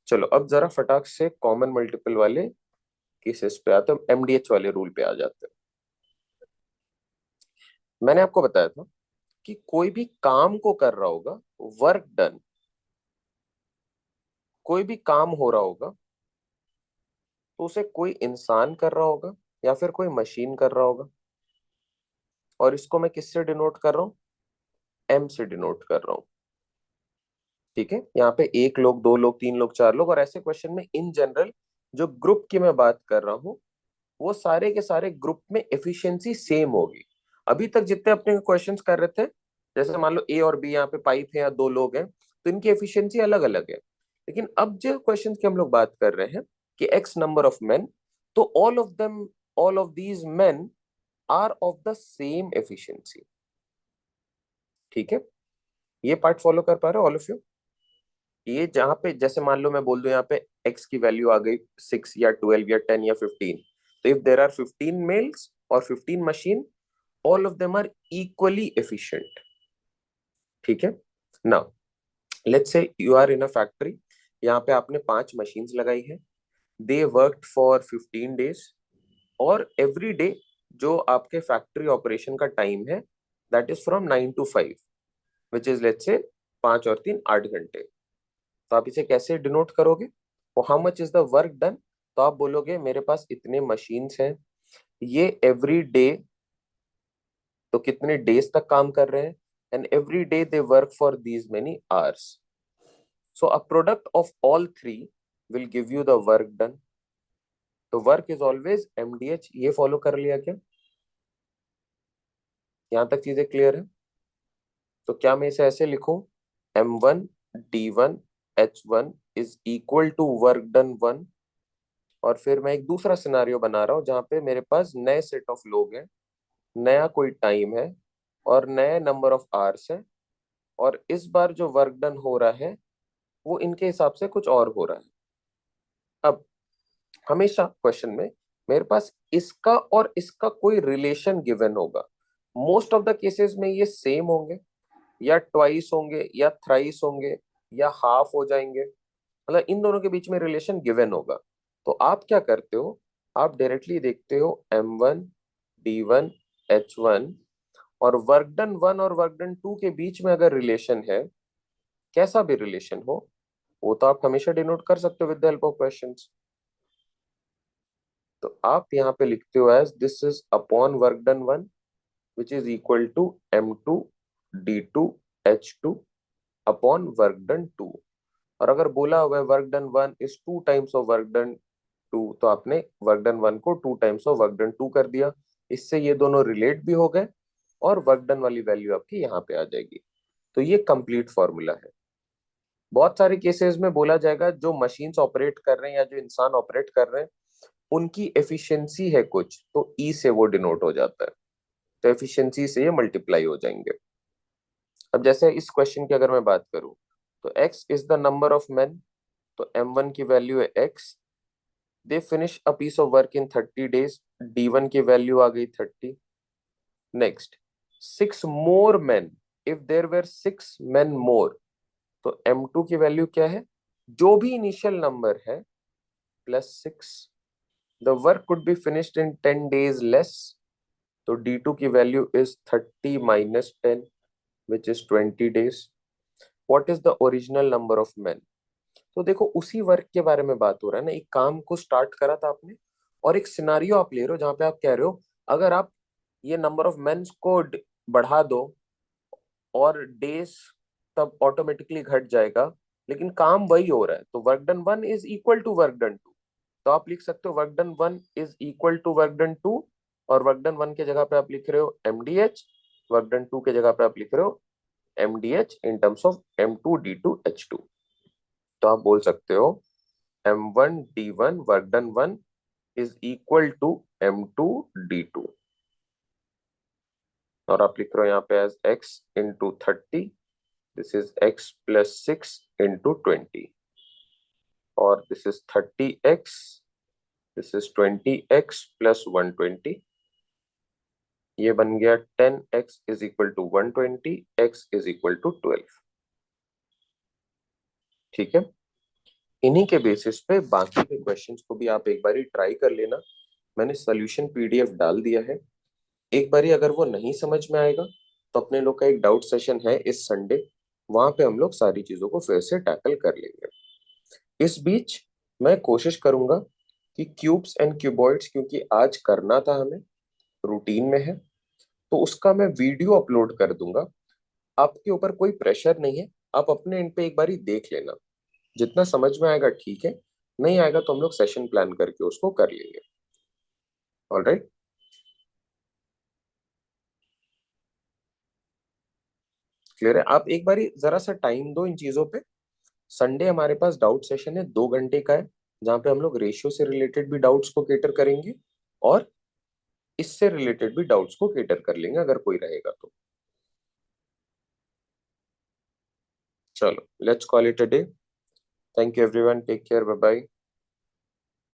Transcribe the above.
चलो अब जरा फटाक से कॉमन मल्टीपल वाले केसेस पे आते हैं, एमडीएच वाले रूल पे आ जाते हैं। मैंने आपको बताया था कि कोई भी काम को कर रहा होगा, वर्क डन, कोई भी काम हो रहा होगा तो उसे कोई इंसान कर रहा होगा या फिर कोई मशीन कर रहा होगा। और इसको मैं किससे डिनोट कर रहा हूँ? एम से डिनोट कर रहा हूँ। ठीक है, यहाँ पे एक लोग, दो लोग, तीन लोग, चार लोग, और ऐसे क्वेश्चन में इन जनरल जो ग्रुप की मैं बात कर रहा हूँ वो सारे के सारे ग्रुप में एफिशिएंसी सेम होगी। अभी तक जितने अपने क्वेश्चंस कर रहे थे, जैसे मान लो ए और बी यहाँ पे पाइप है या दो लोग हैं, तो इनकी एफिशिएंसी अलग अलग है। लेकिन अब जो क्वेश्चंस की हम लोग बात कर रहे हैं कि एक्स नंबर ऑफ मेन, तो all of these men are of the same efficiency. ठीक है, ये पार्ट फॉलो कर पा रहे हो ऑल ऑफ यू? ये जहां पे जैसे मान लो मैं बोल दूं यहाँ पे एक्स की वैल्यू आ गई 6 या 12 या 10 या 15, तो इफ देर आर 15 मेल्स और 15 machine, all of them are equally efficient. ठीक है, now let's say you are in a factory, यहाँ पे आपने 5 मशीन्स लगाई है, दे वर्कड फॉर 15 डेज, और एवरी डे जो आपके फैक्ट्री ऑपरेशन का टाइम है that is from 9 to 5, which is let's say 5 और 3 8 घंटे। तो आप इसे कैसे डिनोट करोगे? वो how much is the work done, तो आप बोलोगे मेरे पास इतने मशीन्स हैं, ये एवरी डे, तो कितने डेज तक काम कर रहे हैं, and every day they work for these many hours, so a product of all three will give you the work done. तो वर्क इज ऑलवेज एमडीएच। ये फॉलो कर लिया क्या? यहां तक चीजें क्लियर है? तो क्या मैं इसे ऐसे लिखूं, M1 D1 H1 is equal to work done 1, और फिर मैं एक दूसरा सिनारियो बना रहा हूँ जहां पे मेरे पास नए सेट ऑफ लोग हैं, नया कोई टाइम है, और नए नंबर ऑफ आवर्स है, और इस बार जो वर्क डन हो रहा है वो इनके हिसाब से कुछ और हो रहा है। अब हमेशा क्वेश्चन में मेरे पास इसका और इसका कोई रिलेशन गिवन होगा। मोस्ट ऑफ द केसेस में ये सेम होंगे, या ट्वाइस होंगे, या थ्राइस होंगे, या हाफ हो जाएंगे, मतलब इन दोनों के बीच में रिलेशन गिवन होगा। तो आप क्या करते हो, आप डायरेक्टली देखते हो M1 D1 H1, और वर्क डन 1 और वर्क डन 2 के बीच में अगर रिलेशन है, कैसा भी रिलेशन हो, वो तो आप हमेशा डिनोट कर सकते हो with the help of questions. तो आप यहाँ पे लिखते हो as this is upon work done 1 which is equal to M2 D2 H2 upon work done 2। और अगर बोला हुआ है work done 1 is 2 times of work done 2, तो आपने वर्क डन 1 को 2 टाइम्स ऑफ वर्क डन 2 कर दिया। इससे ये दोनों रिलेट भी हो गए, और वर्क डन वाली वैल्यू आपकी यहाँ पे आ जाएगी। तो ये कंप्लीट फॉर्मूला है। बहुत सारे केसेस में बोला जाएगा जो मशीन्स ऑपरेट कर रहे हैं या जो इंसान ऑपरेट कर रहे हैं उनकी एफिशिएंसी है कुछ, तो ई से वो डिनोट हो जाता है, तो एफिशिएंसी से ये मल्टीप्लाई हो जाएंगे। अब जैसे इस क्वेश्चन की अगर मैं बात करूं, तो x is the number of men, तो M1 की वैल्यू है x, they finish a piece of work in 30 days, D1 की वैल्यू आ गई 30। Next, 6 more men, if there were 6 men more, तो M2 की वैल्यू क्या है, जो भी इनिशियल नंबर है +6, the work could be finished in 10 days less, तो D2 की value is 30 - 10 which is 20 days। What is the original number of men? तो देखो उसी वर्क के बारे में बात हो रहा है ना, एक काम को स्टार्ट करा था आपने, और एक सिनारियो आप ले रहे हो जहां पे आप कह रहे हो अगर आप ये नंबर ऑफ मेन को बढ़ा दो और डेज तब ऑटोमेटिकली घट जाएगा, लेकिन काम वही हो रहा है, तो work done 1 is equal to work done 2। तो आप लिख सकते हो work done 1 is equal to work done 2, और वर्क डन 1 के जगह पे आप लिख रहे हो MDH, वर्क डन 2 के जगह पे आप लिख रहे हो MDH in terms of M2 D2 H2। तो आप बोल सकते हो M1 D1 work done 1 is equal to M2 D2, और आप लिख रहे हो यहाँ पे as x into 30, this is x plus 6 into 20, और this is 30x, this is 20x plus 120, ये बन गया 10x is equal to 120, x is equal to 12। ठीक है, इन्हीं के बेसिस पे बाकी के क्वेश्चंस को भी आप एक बारी ट्राई कर लेना। मैंने सोल्यूशन पीडीएफ डाल दिया है, एक बारी अगर वो नहीं समझ में आएगा तो अपने लोग का एक डाउट सेशन है इस संडे, वहां पे हम लोग सारी चीजों को फिर से टैकल कर लेंगे। इस बीच मैं कोशिश करूंगा कि क्यूब्स एंड क्यूबॉइड्स, क्योंकि आज करना था हमें, रूटीन में है, तो उसका मैं वीडियो अपलोड कर दूंगा। आपके ऊपर कोई प्रेशर नहीं है, आप अपने एंड पे एक बारी देख लेना, जितना समझ में आएगा ठीक है, नहीं आएगा तो हम लोग सेशन प्लान करके उसको कर लेंगे। ऑलराइट, क्लियर है? आप एक बारी जरा सा टाइम दो इन चीजों पे। संडे हमारे पास डाउट सेशन है 2 घंटे का है, जहां पे हम लोग रेशियो से रिलेटेड भी डाउट्स को केटर करेंगे और इससे रिलेटेड भी डाउट्स को केटर कर लेंगे अगर कोई रहेगा तो। चलो, let's call it a day. Thank you everyone, take care, bye bye.